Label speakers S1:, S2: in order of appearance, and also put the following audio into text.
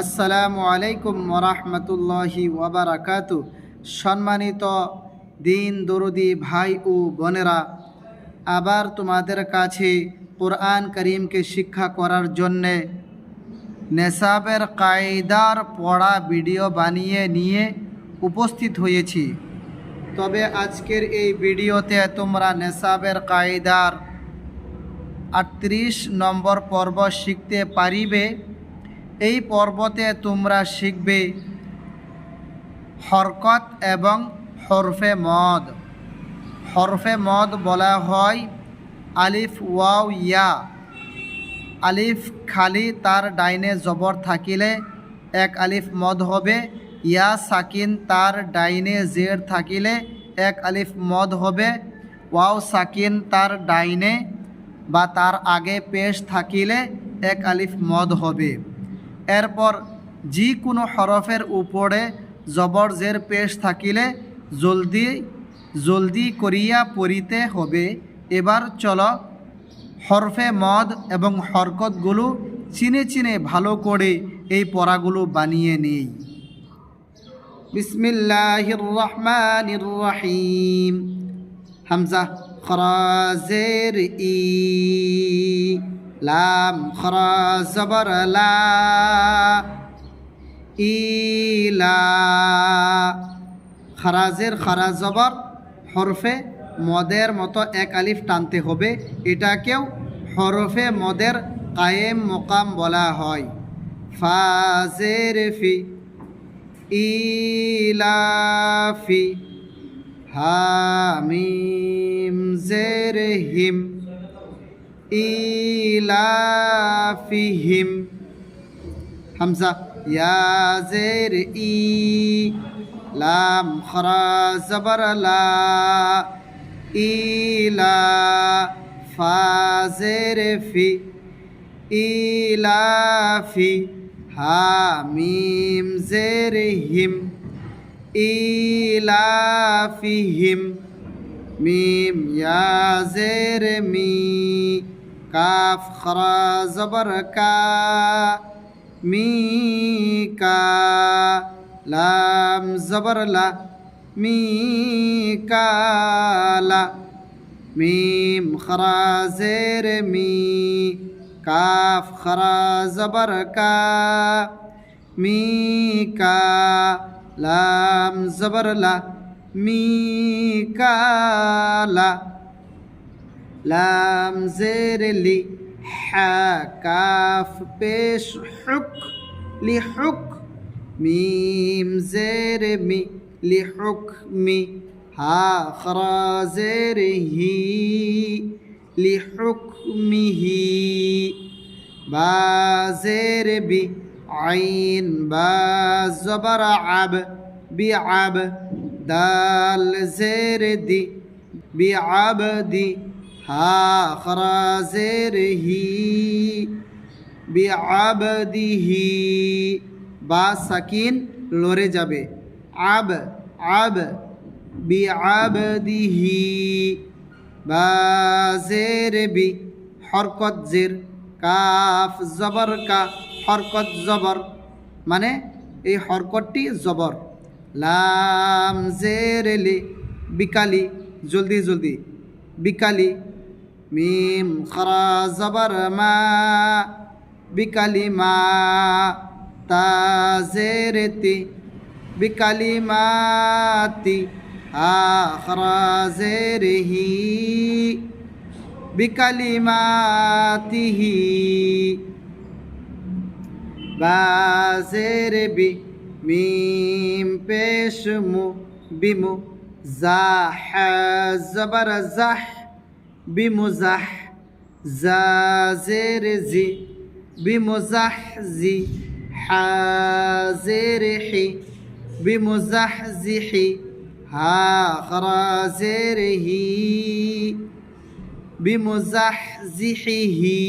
S1: আসসালামু আলাইকুম ওয়ারাহমাতুল্লাহি ওয়াবারাকাতু। সম্মানিত দিন দরদি ভাই ও বোনেরা, আবার তোমাদের কাছে কোরআন করিমকে শিক্ষা করার জন্যে নেশাবের কায়দার পড়া ভিডিও বানিয়ে নিয়ে উপস্থিত হয়েছি। তবে আজকের এই ভিডিওতে তোমরা নেশাবের কায়দার 38 নম্বর পর্ব শিখতে পারিবে। এই পর্বতে তোমরা শিখবে হরকত এবং হরফে মদ। হরফে মদ বলা হয় আলিফ ওয়াও ইয়া। আলিফ খালি তার ডাইনে জবর থাকিলে এক আলিফ মদ হবে। ইয়া সাকিন তার ডাইনে জের থাকিলে এক আলিফ মদ হবে। ওয়াও সাকিন তার ডাইনে বা তার আগে পেশ থাকিলে এক আলিফ মদ হবে। এরপর যে কোনো হরফের উপরে জবর জের পেশ থাকিলে জলদি জলদি করিয়া পড়িতে হবে। এবার চলো হরফে মদ এবং হরকতগুলো চিনে চিনে ভালো করে এই পড়াগুলো বানিয়ে নেই। বিসমিল্লাহির রহমানির রহিম। হামজা খরা জের ই, লাম খরা জবর লা, ইলা। খারাজের খারা জবর হরফে মদের মতো এক আলিফ টানতে হবে। এটাকেও হরফে মদের কায়েম মোকাম বলা হয়। ফাজের ফি, ইলাফি, হামিম জের হিম, ইলাফিহিম। হামজা ইয়া জের ই, লাম খরা জবর লা, ইলা। ফা জের ফি, ইলাফি, হামিম জের হিম, ইলাফিহিম। মিম ইয়া জের মি, কাফ খরা জবর কা, মি কা। লাম জবর লা, মি কালা। মিম খরা জের মি, কাফ খরা জবর কা, মি কা। লাম জবর লা, মি কালা। লাম জের লি, হা কাফ পেশ হুক, লি হুক। মিম জের মি, লি হুক মি। হা খরা জের হি, লি হুক মিহি। বা জের বি, আইন বা জবর আব, বি আব। দাল জের দি, বি আব দি। হা খরা জের হি, বি আব দিহি। বা সাকিন লড়ে যাবে। আব আব, বি আব দিহি। বা জের বি, হরকত জের, কাফ জবর কা, হরকত জবর মানে এই হরকতটি জবর। লাম জের লি, বিকালি, জলদি জলদি, বিকালি। মিম খরা জবর মা, বিকালি মা। তা জের তি, বিকালি মাতি। হা খরা জের হি, বিকালি মাতিহি। বা জের বি, মিম পেশ মু, বিমু। জাহ জবর জাহ, বিমুজাহ। জা জের জি, বিমুজাহ জি। হা জের হি, বিমুজাহ জিহি। হা খরা জের হি, বিমুজাহ জিহিহি।